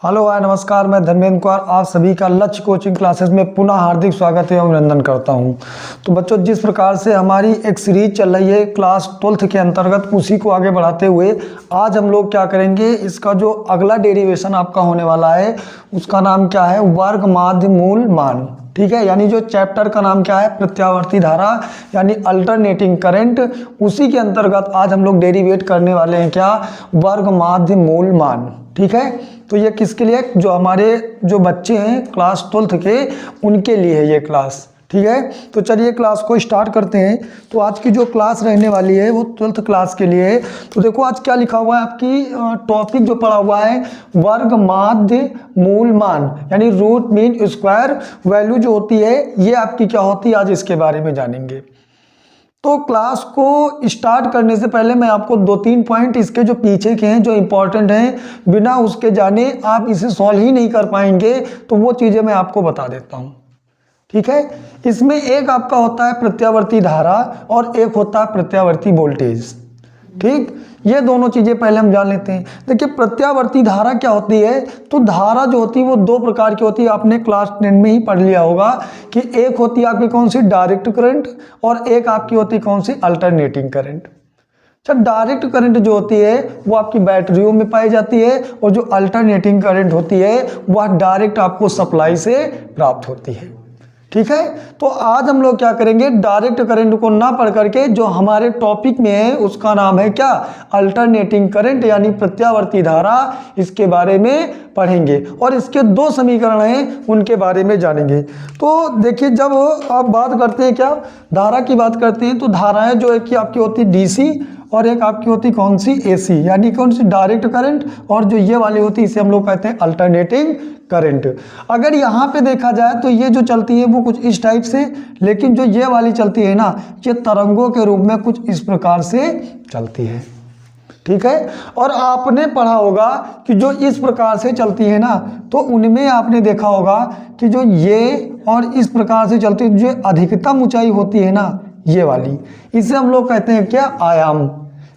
Hello hi नमस्कार, मैं धर्मेंद्र कुमार आप सभी का लक्ष्य कोचिंग क्लासेस में पुनः हार्दिक स्वागत एवं अभिनंदन करता हूं। तो बच्चों, जिस प्रकार से हमारी एक सीरीज चल रही है क्लास 12th के अंतर्गत, उसी को आगे बढ़ाते हुए आज हम लोग क्या करेंगे, इसका जो अगला डेरिवेशन आपका होने वाला है उसका नाम क्या है, वर्ग माध्य मूल मान। ठीक है, यानी जो चैप्टर का नाम क्या है, प्रत्यावर्ती धारा यानी अल्टरनेटिंग करंट। उसी के अंतर्गत आज हम लोग डेरिवेट करने वाले हैं क्या, वर्ग माध्य मूल मान। ठीक है, तो ये किसके लिए, जो हमारे जो बच्चे हैं क्लास 12th के, उनके लिए है ये क्लास। ठीक है, तो चलिए क्लास को स्टार्ट करते हैं। तो आज की जो क्लास रहने वाली है वो 12th क्लास के लिए है। तो देखो आज क्या लिखा हुआ है, आपकी टॉपिक जो पढ़ा हुआ है वर्ग माध्य मूल मान यानी रूट मीन स्क्वायर वैल्यू जो होती है ये आपकी क्या होती है, आज इसके बारे में जानेंगे। तो क्लास को स्टार्ट करने से पहले मैं आपको 2-3 पॉइंट इसके जो पीछे के हैं जो इंपॉर्टेंट हैं, बिना उसके जाने आप इसे सॉल्व ही नहीं कर पाएंगे, तो वो चीज़ें मैं आपको बता देता हूँ। ठीक है, इसमें एक आपका होता है प्रत्यावर्ती धारा और एक होता है प्रत्यावर्ती वोल्टेज। ठीक, ये दोनों चीज़ें पहले हम जान लेते हैं। देखिए प्रत्यावर्ती धारा क्या होती है, तो धारा जो होती है वो दो प्रकार की होती है। आपने क्लास 10 में ही पढ़ लिया होगा कि एक होती है आपकी कौन सी, डायरेक्ट करंट, और एक आपकी होती है कौन सी, अल्टरनेटिंग करंट। अच्छा, डायरेक्ट करंट जो होती है वो आपकी बैटरियों में पाई जाती है, और जो अल्टरनेटिंग करंट होती है वह डायरेक्ट आपको सप्लाई से प्राप्त होती है। ठीक है, तो आज हम लोग क्या करेंगे, डायरेक्ट करंट को ना पढ़ करके जो हमारे टॉपिक में है उसका नाम है क्या, अल्टरनेटिंग करंट यानी प्रत्यावर्ती धारा, इसके बारे में पढ़ेंगे। और इसके दो समीकरण हैं उनके बारे में जानेंगे। तो देखिए जब आप बात करते हैं क्या, धारा की बात करते हैं, तो धाराएं जो है कि आपकी होती है डीसी और एक आपकी होती कौन सी, एसी, यानी कौन सी, डायरेक्ट करंट, और जो ये वाली होती है इसे हम लोग कहते हैं अल्टरनेटिंग करंट। अगर यहाँ पे देखा जाए तो ये जो चलती है वो कुछ इस टाइप से, लेकिन जो ये वाली चलती है ना, ये तरंगों के रूप में कुछ इस प्रकार से चलती है। ठीक है, और आपने पढ़ा होगा कि जो इस प्रकार से चलती है ना, तो उनमें आपने देखा होगा कि जो ये और इस प्रकार से चलती है, जो अधिकतम ऊंचाई होती है ना ये वाली, इसे हम लोग कहते हैं क्या, आयाम।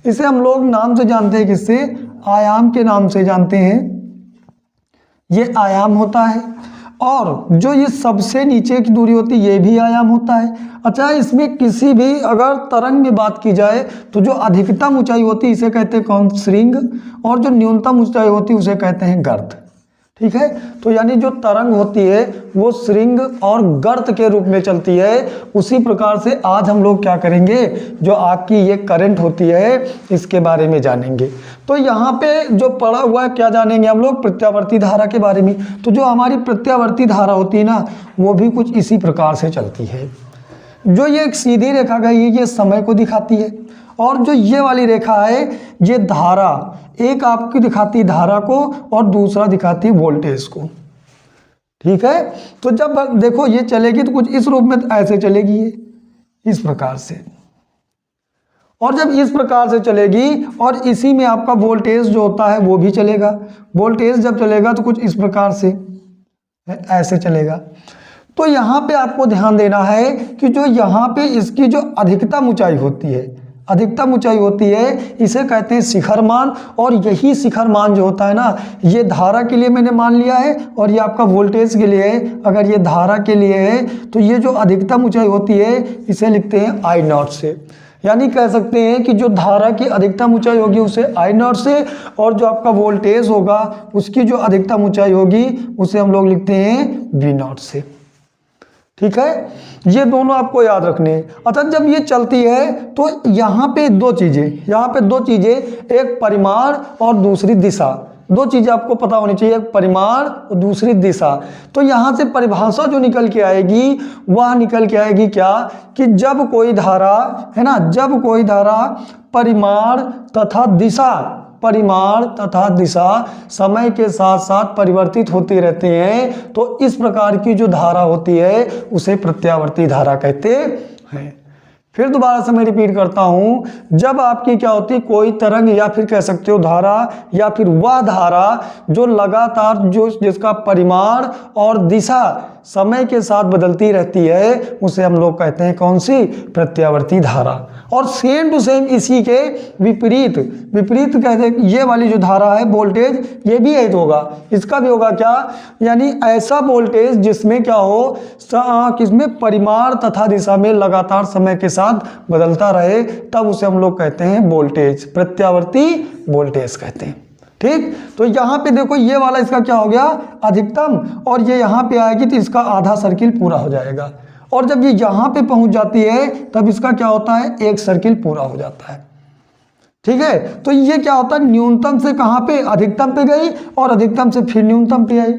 इसे हम लोग नाम से जानते हैं, किससे, आयाम के नाम से जानते हैं, ये आयाम होता है। और जो ये सबसे नीचे की दूरी होती है ये भी आयाम होता है। अच्छा, इसमें किसी भी अगर तरंग में बात की जाए तो जो अधिकतम ऊंचाई होती है इसे कहते हैं कौन, श्रृंग, और जो न्यूनतम ऊंचाई होती है उसे कहते हैं गर्त। ठीक है, तो यानी जो तरंग होती है वो श्रृंग और गर्त के रूप में चलती है। उसी प्रकार से आज हम लोग क्या करेंगे, जो आपकी ये करंट होती है इसके बारे में जानेंगे। तो यहाँ पे जो पढ़ा हुआ है क्या जानेंगे हम लोग, प्रत्यावर्ती धारा के बारे में। तो जो हमारी प्रत्यावर्ती धारा होती है ना वो भी कुछ इसी प्रकार से चलती है। जो ये एक सीधी रेखा गई है ये समय को दिखाती है, और जो ये वाली रेखा है ये धारा, एक आपकी दिखाती है धारा को और दूसरा दिखाती है वोल्टेज को। ठीक है, तो जब देखो ये चलेगी तो कुछ इस रूप में ऐसे चलेगी, ये इस प्रकार से, और जब इस प्रकार से चलेगी और इसी में आपका वोल्टेज जो होता है वो भी चलेगा। वोल्टेज जब चलेगा तो कुछ इस प्रकार से ऐसे चलेगा। तो यहाँ पे आपको ध्यान देना है कि जो यहाँ पे इसकी जो अधिकतम ऊंचाई होती है, अधिकतम ऊंचाई होती है इसे कहते हैं शिखर मान, और यही शिखर मान जो होता है ना, ये धारा के लिए मैंने मान लिया है और ये आपका वोल्टेज के लिए है। अगर ये धारा के लिए है तो ये जो अधिकतम ऊंचाई होती है इसे लिखते हैं आई नॉट से, यानी कह सकते हैं कि जो धारा की अधिकतम ऊंचाई होगी उसे आई नॉट से, और जो आपका वोल्टेज होगा उसकी जो अधिकतम ऊंचाई होगी उसे हम लोग लिखते हैं वी नॉट से। ठीक है, ये दोनों आपको याद रखने हैं। अतः जब ये चलती है तो यहाँ पे दो चीजें, एक परिमाण और दूसरी दिशा, दो चीजें आपको पता होनी चाहिए, एक परिमाण और दूसरी दिशा। तो यहाँ से परिभाषा जो निकल के आएगी वह निकल के आएगी क्या, कि जब कोई धारा है ना, जब कोई धारा परिमाण तथा दिशा समय के साथ साथ परिवर्तित होती रहते हैं, तो इस प्रकार की जो धारा होती है उसे प्रत्यावर्ती धारा कहते हैं। फिर दोबारा से मैं रिपीट करता हूं, जब आपकी क्या होती है, कोई तरंग या फिर कह सकते हो धारा, या फिर वह धारा जो लगातार जो जिसका परिमाण और दिशा समय के साथ बदलती रहती है उसे हम लोग कहते हैं कौन सी? प्रत्यावर्ती धारा। और सेम टू सेम इसी के विपरीत कहते हैं ये वाली जो धारा है वोल्टेज, ये भी यही होगा, इसका भी होगा क्या? यानी ऐसा वोल्टेज जिसमें क्या हो, किसमें परिमाण तथा दिशा में लगातार समय के साथ बदलता रहे, तब उसे हम लोग कहते हैं वोल्टेज, प्रत्यावर्ती वोल्टेज कहते हैं। ठीक, तो यहाँ पे देखो ये वाला इसका क्या हो गया? अधिकतम, और ये यहाँ पे आएगी तो इसका आधा सर्किल पूरा हो जाएगा, और जब ये यहाँ पे पहुंच जाती है तब इसका क्या होता है? एक सर्किल पूरा हो जाता है। ठीक है, तो ये क्या होता है? न्यूनतम से कहाँ पे? अधिकतम पे गई, और अधिकतम से फिर न्यूनतम पे आई।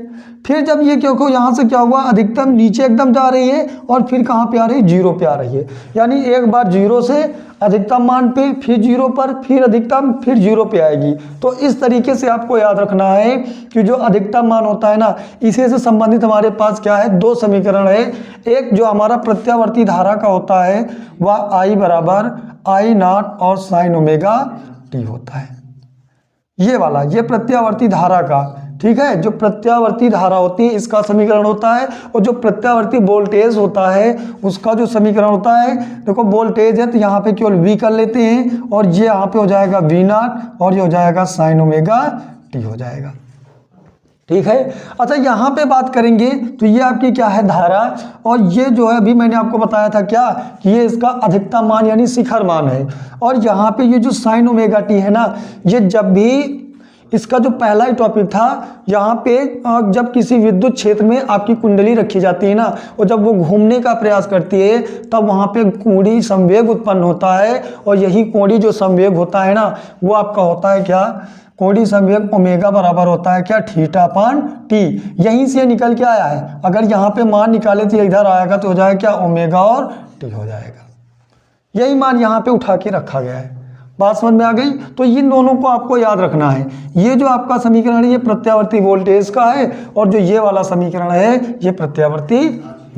फिर जब ये क्योंकि यहाँ से क्या हुआ? अधिकतम नीचे एकदम जा रही है, और फिर कहाँ पे आ रही है? जीरो पे आ रही है। यानी एक बार जीरो से अधिकतम मान पे, फिर जीरो पर, फिर अधिकतम, फिर जीरो पे आएगी। तो इस तरीके से आपको याद रखना है कि जो अधिकतम मान होता है ना, इसी से संबंधित हमारे पास क्या है? दो समीकरण है। एक जो हमारा प्रत्यावर्ती धारा का होता है वह I बराबर I नॉट और साइन ओमेगा टी होता है, ये वाला, ये प्रत्यावर्ती धारा का। ठीक है, जो प्रत्यावर्ती धारा होती है इसका समीकरण होता है, और जो प्रत्यावर्ती वोल्टेज होता है उसका जो समीकरण होता है, देखो वोल्टेज है तो यहाँ पे केवल V कर लेते हैं, और ये यहाँ पे हो जाएगा V नॉट, और ये हो जाएगा साइन ओमेगा टी हो जाएगा। ठीक है, अच्छा यहाँ पे बात करेंगे तो ये आपकी क्या है? धारा, और ये जो है अभी मैंने आपको बताया था क्या कि ये इसका अधिकतम मान यानी शिखर मान है। और यहाँ पे ये जो साइन ओमेगा टी है ना, ये जब भी इसका जो पहला ही टॉपिक था, यहाँ पे जब किसी विद्युत क्षेत्र में आपकी कुंडली रखी जाती है ना, और जब वो घूमने का प्रयास करती है तब वहाँ पे कोणीय संवेग उत्पन्न होता है, और यही कोणीय जो संवेग होता है ना वो आपका होता है क्या? कोणीय संवेग ओमेगा बराबर होता है क्या? Theta upon T. यहीं से निकल के आया है, अगर यहाँ पे मान निकाले तो इधर आएगा तो हो जाएगा क्या? ओमेगा और टी हो जाएगा। यही मान यहाँ पे उठा के रखा गया है। बात समझ में आ गई? तो इन दोनों को आपको याद रखना है। ये जो आपका समीकरण है ये प्रत्यावर्ती वोल्टेज का है, और जो ये वाला समीकरण है ये प्रत्यावर्ती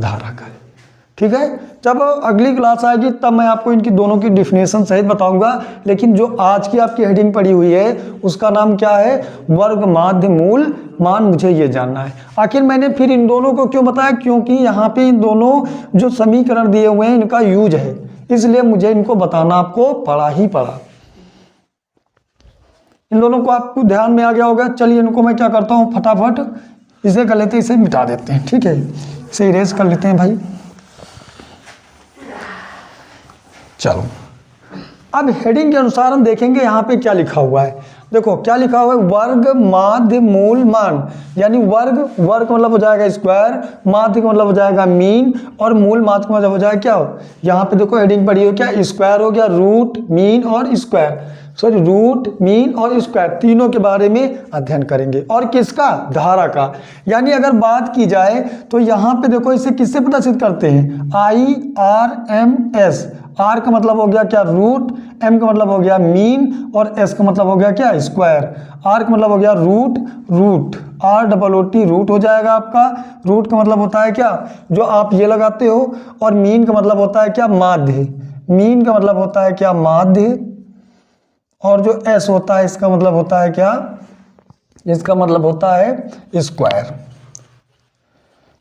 धारा का है। ठीक है, जब अगली क्लास आएगी तब मैं आपको इनकी दोनों की डिफिनेशन सहित बताऊंगा, लेकिन जो आज की आपकी हेडिंग पड़ी हुई है उसका नाम क्या है? वर्ग माध्य मूल मान, मुझे ये जानना है। आखिर मैंने फिर इन दोनों को क्यों बताया? क्योंकि यहाँ पे इन दोनों जो समीकरण दिए हुए हैं इनका यूज है, इसलिए मुझे इनको बताना आपको पड़ा ही पड़ा। इन दोनों को आपको ध्यान में आ गया होगा। चलिए इनको मैं क्या करता हूँ, फटाफट इसे कर लेते हैं, इसे मिटा देते हैं। ठीक है, इसे इरेज कर लेते हैं भाई। चलो अब हेडिंग के अनुसार हम देखेंगे यहाँ पे क्या लिखा हुआ है। देखो क्या लिखा हुआ है? वर्ग माध्य मूल मान, यानी वर्ग का मतलब हो जाएगा स्क्वायर, माध्य का मतलब हो जाएगा मीन, और मूल माध्य का मतलब हो जाएगा क्या? यहाँ पे देखो हेडिंग पड़ी हो क्या? स्क्वायर हो गया, रूट, मीन और स्क्वायर, सॉरी रूट, मीन और स्क्वायर, तीनों के बारे में अध्ययन करेंगे। और किसका? धारा का। यानी अगर बात की जाए तो यहाँ पे देखो इसे किससे प्रदर्शित करते हैं? IRMS। R का मतलब हो गया क्या? रूट, M का मतलब हो गया मीन, और S का मतलब हो गया क्या? स्क्वायर। R का मतलब हो गया रूट, ROOT रूट हो जाएगा आपका। रूट का मतलब होता है क्या? जो आप ये लगाते हो। और मीन का मतलब होता है क्या? माध्य। मीन का मतलब होता है क्या? माध्य। और जो S होता है इसका मतलब होता है क्या? इसका मतलब होता है स्क्वायर।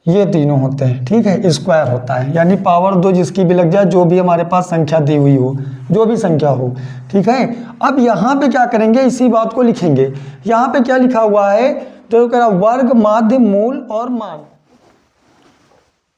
ये तीनों होते हैं। ठीक है, स्क्वायर होता है यानी पावर 2 जिसकी भी लग जाए, जो भी हमारे पास संख्या दी हुई हो, जो भी संख्या हो। ठीक है, अब यहाँ पे क्या करेंगे? इसी बात को लिखेंगे। यहाँ पे क्या लिखा हुआ है? जो कह रहा वर्ग माध्य मूल और मान।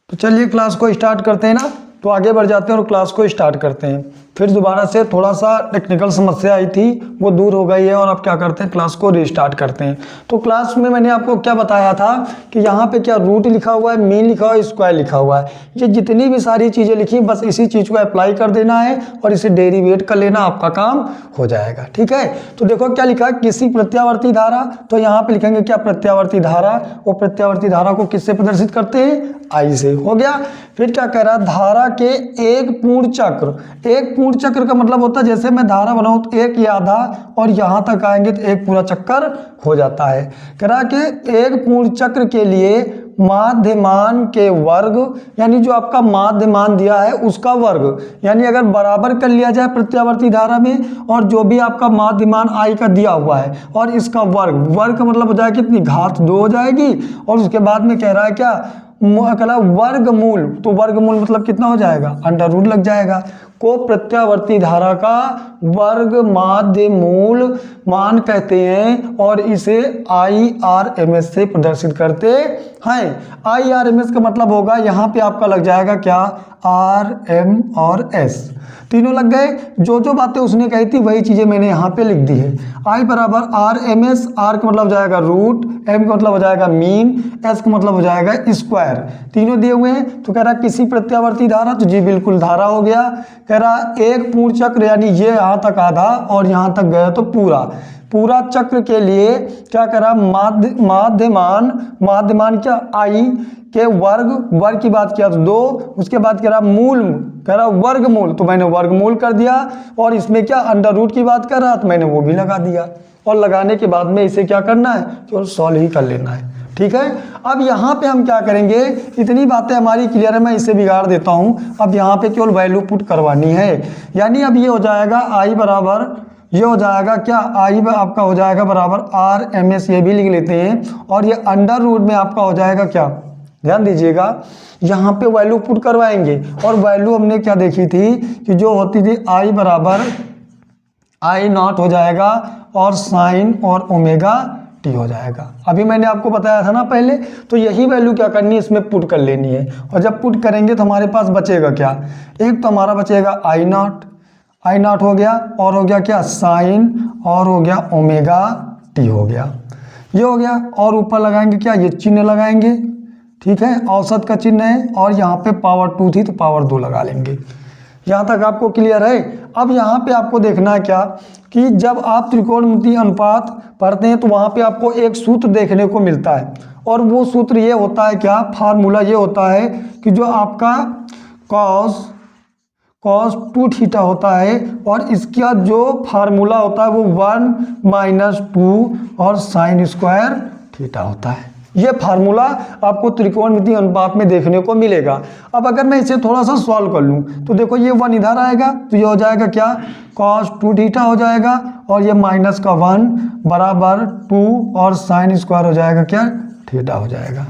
तो चलिए क्लास को स्टार्ट करते हैं ना, तो आगे बढ़ जाते हैं और क्लास को स्टार्ट करते हैं। फिर दोबारा से थोड़ा सा टेक्निकल समस्या आई थी, वो दूर हो गई है, और अब क्या करते हैं? क्लास को रीस्टार्ट करते हैं। तो क्लास में मैंने आपको क्या बताया था कि यहाँ पे क्या रूट लिखा हुआ है, मीन लिखा हुआ है, स्क्वायर लिखा हुआ है। ये जितनी भी सारी चीज़ें लिखी बस इसी चीज़ को अप्लाई कर देना है और इसे डेरिवेट कर लेना, आपका काम हो जाएगा। ठीक है, तो देखो क्या लिखा है? किसी प्रत्यावर्ती धारा, तो यहाँ पे लिखेंगे क्या? प्रत्यावर्ती धारा। वो प्रत्यावर्ती धारा को किससे प्रदर्शित करते हैं? I से। हो गया। फिर क्या कह रहा है? धारा के एक पूर्ण चक्र। एक पूर्ण चक्र का मतलब होता है जैसे मैं धारा बनाऊं तो एक या आधा, और यहां तक आएंगे तो एक पूरा चक्कर हो जाता है। कह रहा कि एक पूर्ण चक्र के लिए माध्यमान के वर्ग, यानी जो आपका माध्यमान दिया है उसका वर्ग, यानी अगर बराबर कर लिया जाए प्रत्यावर्ती धारा में, और जो भी आपका माध्यमान I का दिया हुआ है और इसका वर्ग, वर्ग का मतलब हो जाएगा कितनी? घात 2 हो जाएगी। और उसके बाद में कह रहा है क्या? कहला वर्गमूल, तो वर्गमूल मतलब कितना हो जाएगा, अंडर रूट लग जाएगा। को प्रत्यावर्ती धारा का वर्ग माध्य मूल मान कहते हैं और इसे IRMS से प्रदर्शित करते हैं। IRMS का मतलब होगा यहाँ पे आपका लग जाएगा क्या, RM और S तीनों लग गए। जो जो बातें उसने कही थी वही चीजें मैंने यहाँ पे लिख दी है। I बराबर RMS, R का मतलब हो जाएगा रूट, M का मतलब हो जाएगा मीन, S का मतलब हो जाएगा स्क्वायर, तीनों दिए हुए हैं। तो कह रहा किसी प्रत्यावर्ती धारा, तो जी बिल्कुल धारा हो गया। कह रहा एक पूर्ण चक्र यानी ये यहाँ तक आधा और यहाँ तक गया तो पूरा, पूरा चक्र के लिए क्या करा, माध्यमान क्या I के वर्ग की बात किया तो 2, उसके बाद कह रहा मूल, कह रहा वर्गमूल, तो मैंने वर्गमूल कर दिया। और इसमें क्या अंडर रूट की बात कर रहा तो मैंने वो भी लगा दिया। और लगाने के बाद में इसे क्या करना है, केवल सॉल्व ही कर लेना है। ठीक है, अब यहाँ पे हम क्या करेंगे, इतनी बातें हमारी क्लियर है, मैं इसे बिगाड़ देता हूँ। अब यहाँ पे केवल वैल्यू पुट करवानी है, यानी अब ये हो जाएगा I बराबर, ये हो जाएगा क्या, I आपका हो जाएगा बराबर RMS, ये भी लिख लेते हैं। और ये अंडर रूट में आपका हो जाएगा क्या, ध्यान दीजिएगा, यहाँ पे वैल्यू पुट करवाएंगे। और वैल्यू हमने क्या देखी थी कि जो होती थी I बराबर I0 हो जाएगा और साइन और ओमेगा टी हो जाएगा। अभी मैंने आपको बताया था ना पहले, तो यही वैल्यू क्या करनी है, इसमें पुट कर लेनी है। और जब पुट करेंगे तो हमारे पास बचेगा क्या, एक तो हमारा बचेगा I0 हो गया, और हो गया क्या साइन, और हो गया ओमेगा टी हो गया, ये हो गया। और ऊपर लगाएंगे क्या, ये चिन्ह लगाएंगे, ठीक है, औसत का चिन्ह है। और यहाँ पे पावर 2 थी तो पावर 2 लगा लेंगे। यहाँ तक आपको क्लियर है। अब यहाँ पे आपको देखना है क्या कि जब आप त्रिकोणमितीय अनुपात पढ़ते हैं तो वहाँ पे आपको एक सूत्र देखने को मिलता है, और वो सूत्र ये होता है क्या, फार्मूला ये होता है कि जो आपका cos 2 थीटा होता है, और इसका जो फार्मूला होता है वो 1 - 2 और साइन स्क्वायर थीटा होता है। ये फार्मूला आपको त्रिकोणमितीय अनुपात में देखने को मिलेगा। अब अगर मैं इसे थोड़ा सा सॉल्व कर लूँ तो देखो ये 1 इधर आएगा तो ये हो जाएगा क्या, cos 2 थीटा हो जाएगा, और ये -1 बराबर 2 और साइन स्क्वायर हो जाएगा क्या, थीटा हो जाएगा,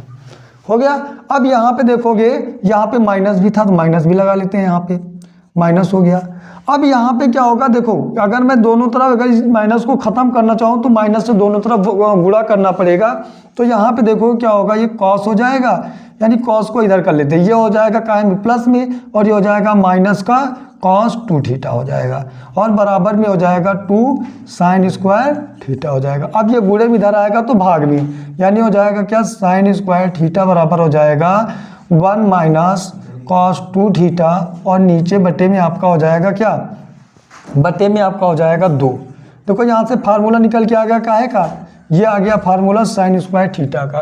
हो गया। अब यहाँ पे देखोगे, यहाँ पे माइनस भी था तो माइनस भी लगा लेते हैं, यहाँ पे माइनस हो गया। अब यहाँ पे क्या होगा, देखो अगर मैं दोनों तरफ अगर इस माइनस को खत्म करना चाहूँ तो माइनस से दोनों तरफ गुणा करना पड़ेगा। तो यहाँ पे देखो क्या होगा, ये कॉस हो जाएगा, यानी कॉस को इधर कर लेते हैं, ये हो जाएगा काहे में प्लस में, और ये हो जाएगा माइनस का cos 2 थीटा हो जाएगा, और बराबर में हो जाएगा 2 साइन स्क्वायर थीटा हो जाएगा। अब ये गुणे में इधर आएगा तो भाग में, यानी हो जाएगा क्या, साइन स्क्वायर थीटा बराबर हो जाएगा 1 - cos 2 थीटा, और नीचे बटे में आपका हो जाएगा क्या, बटे में आपका हो जाएगा 2। देखो यहाँ से फार्मूला निकल के आ गया काहे का, ये आ गया फार्मूला साइन स्क्वायर थीटा का।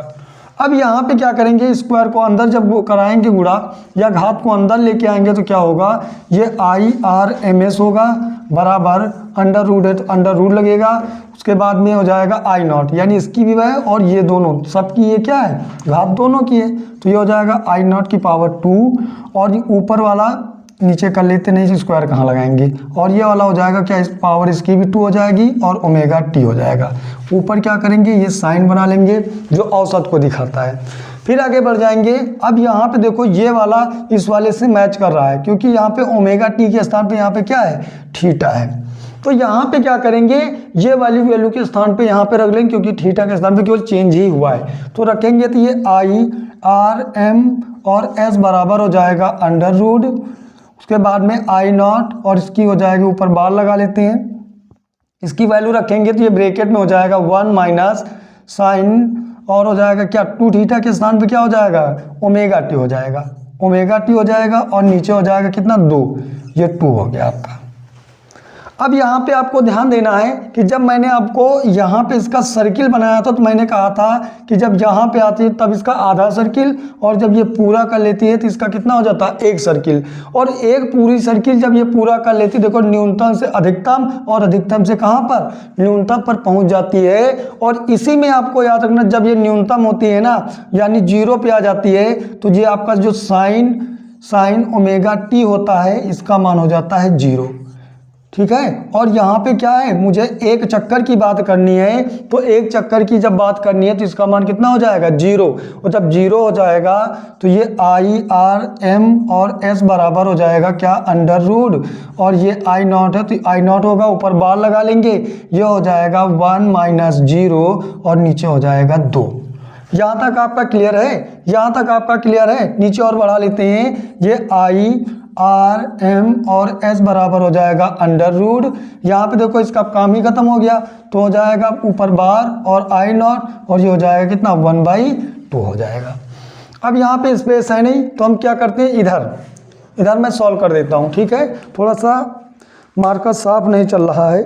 अब यहाँ पे क्या करेंगे, स्क्वायर को अंदर जब वो कराएंगे गुणा या घात को अंदर लेके आएंगे तो क्या होगा, ये IRMS होगा बराबर अंडर रूट है तो अंडर रूट लगेगा, उसके बाद में हो जाएगा I0, यानी इसकी भी वह और ये दोनों सबकी ये क्या है, घात दोनों की है, तो ये हो जाएगा I0 की पावर 2, और ये ऊपर वाला नीचे कर लेते, नहीं स्क्वायर कहाँ लगाएंगे, और ये वाला हो जाएगा क्या, इस पावर इसकी भी 2 हो जाएगी और ओमेगा टी हो जाएगा। ऊपर क्या करेंगे, ये साइन बना लेंगे जो औसत को दिखाता है। फिर आगे बढ़ जाएंगे। अब यहाँ पे देखो ये वाला इस वाले से मैच कर रहा है, क्योंकि यहाँ पे ओमेगा टी के स्थान पे यहाँ पे क्या है, थीटा है। तो यहाँ पे क्या करेंगे, ये वाली वैल्यू के स्थान पे यहाँ पे रख लेंगे, क्योंकि थीटा के स्थान पे केवल चेंज ही हुआ है, तो रखेंगे तो ये IRM और S बराबर हो जाएगा अंडर रूट, उसके बाद में I0 और इसकी हो जाएगी ऊपर बार लगा लेते हैं, इसकी वैल्यू रखेंगे तो ये ब्रैकेट में हो जाएगा 1 - साइन और हो जाएगा क्या, 2 थीटा के स्थान पे क्या हो जाएगा, ओमेगा टी हो जाएगा, ओमेगा टी हो जाएगा, और नीचे हो जाएगा कितना 2, ये 2 हो गया आपका। अब यहाँ पे आपको ध्यान देना है कि जब मैंने आपको यहाँ पे इसका सर्किल बनाया था तो मैंने कहा था कि जब यहाँ पे आती है तब इसका आधा सर्किल, और जब ये पूरा कर लेती है तो इसका कितना हो जाता है, एक सर्किल। और एक पूरी सर्किल जब ये पूरा कर लेती है, देखो न्यूनतम से अधिकतम और अधिकतम से कहाँ पर, न्यूनतम पर पहुँच जाती है। और इसी में आपको याद रखना, जब ये न्यूनतम होती है ना, यानी 0 पे आ जाती है, तो ये आपका जो साइन ओमेगा टी होता है इसका मान हो जाता है 0। ठीक है। और यहाँ पे क्या है, मुझे एक चक्कर की बात करनी है, तो एक चक्कर की जब बात करनी है तो इसका मान कितना हो जाएगा, 0। और जब 0 हो जाएगा तो ये I/R/M और S बराबर हो जाएगा क्या, अंडर रूट, और ये I0 है तो I0 होगा, ऊपर बार लगा लेंगे, ये हो जाएगा 1 - 0 और नीचे हो जाएगा 2। यहाँ तक आपका क्लियर है, यहाँ तक आपका क्लियर है। नीचे और बढ़ा लेते हैं, ये I/R/M और S बराबर हो जाएगा अंडर रूट। यहाँ पे देखो इसका काम ही खत्म हो गया, तो हो जाएगा ऊपर बार और I0 और ये हो जाएगा कितना, 1/2 हो जाएगा। अब यहाँ पे स्पेस है नहीं, तो हम क्या करते हैं, इधर मैं सॉल्व कर देता हूँ, ठीक है। थोड़ा सा मार्कर साफ नहीं चल रहा है,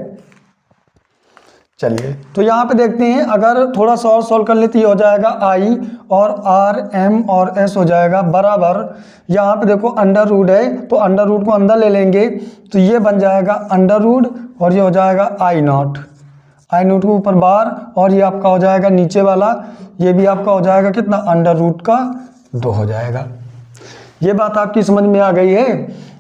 चलिए। तो यहाँ पे देखते हैं, अगर थोड़ा सा और सॉल्व कर लेते, ये हो जाएगा I और R/M और S हो जाएगा बराबर, यहाँ पे देखो अंडर रूट है तो अंडर रूट को अंदर ले लेंगे, तो ये बन जाएगा अंडर रूट और ये हो जाएगा I0 को ऊपर बार, और ये आपका हो जाएगा नीचे वाला, ये भी आपका हो जाएगा कितना, अंडर रूट का 2 हो जाएगा। ये बात आपकी समझ में आ गई है।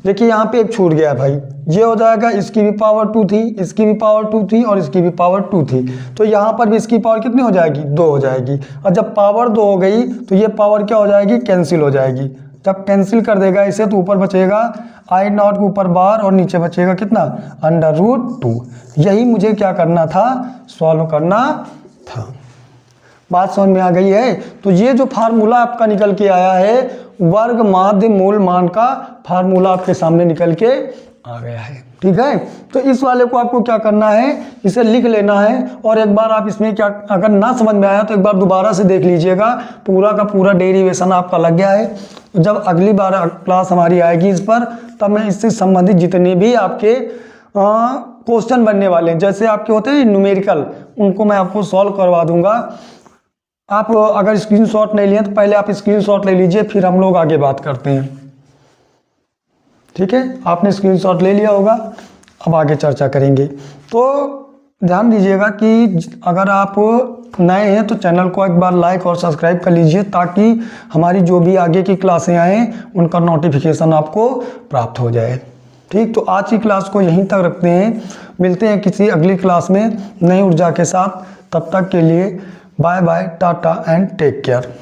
देखिए यहाँ पे एक छूट गया भाई, ये हो जाएगा, इसकी भी पावर 2 थी, इसकी भी पावर 2 थी और इसकी भी पावर 2 थी, तो यहाँ पर भी इसकी पावर कितनी हो जाएगी, 2 हो जाएगी। और जब पावर 2 हो गई तो ये पावर क्या हो जाएगी, कैंसिल हो जाएगी। जब कैंसिल कर देगा इसे तो ऊपर बचेगा I0 के ऊपर बार और नीचे बचेगा कितना, अंडर रूट 2। यही मुझे क्या करना था, सॉल्व करना था। बात समझ में आ गई है। तो ये जो फार्मूला आपका निकल के आया है, वर्ग माध्य मूल मान का फार्मूला आपके सामने निकल के आ गया है, ठीक है। तो इस वाले को आपको क्या करना है, इसे लिख लेना है, और एक बार आप इसमें क्या, अगर ना समझ में आया तो एक बार दोबारा से देख लीजिएगा, पूरा का पूरा डेरिवेशन आपका लग गया है। जब अगली बार क्लास हमारी आएगी इस पर, तब मैं इससे संबंधित जितने भी आपके क्वेश्चन बनने वाले हैं, जैसे आपके होते हैं न्यूमेरिकल, उनको मैं आपको सॉल्व करवा दूंगा। आप अगर स्क्रीनशॉट नहीं लिए तो पहले आप स्क्रीनशॉट ले लीजिए, फिर हम लोग आगे बात करते हैं, ठीक है। आपने स्क्रीनशॉट ले लिया होगा, अब आगे चर्चा करेंगे। तो ध्यान दीजिएगा कि अगर आप नए हैं तो चैनल को एक बार लाइक और सब्सक्राइब कर लीजिए, ताकि हमारी जो भी आगे की क्लासें आएँ उनका नोटिफिकेशन आपको प्राप्त हो जाए, ठीक। तो आज की क्लास को यहीं तक रखते हैं, मिलते हैं किसी अगली क्लास में नई ऊर्जा के साथ। तब तक के लिए bye bye, tata and take care.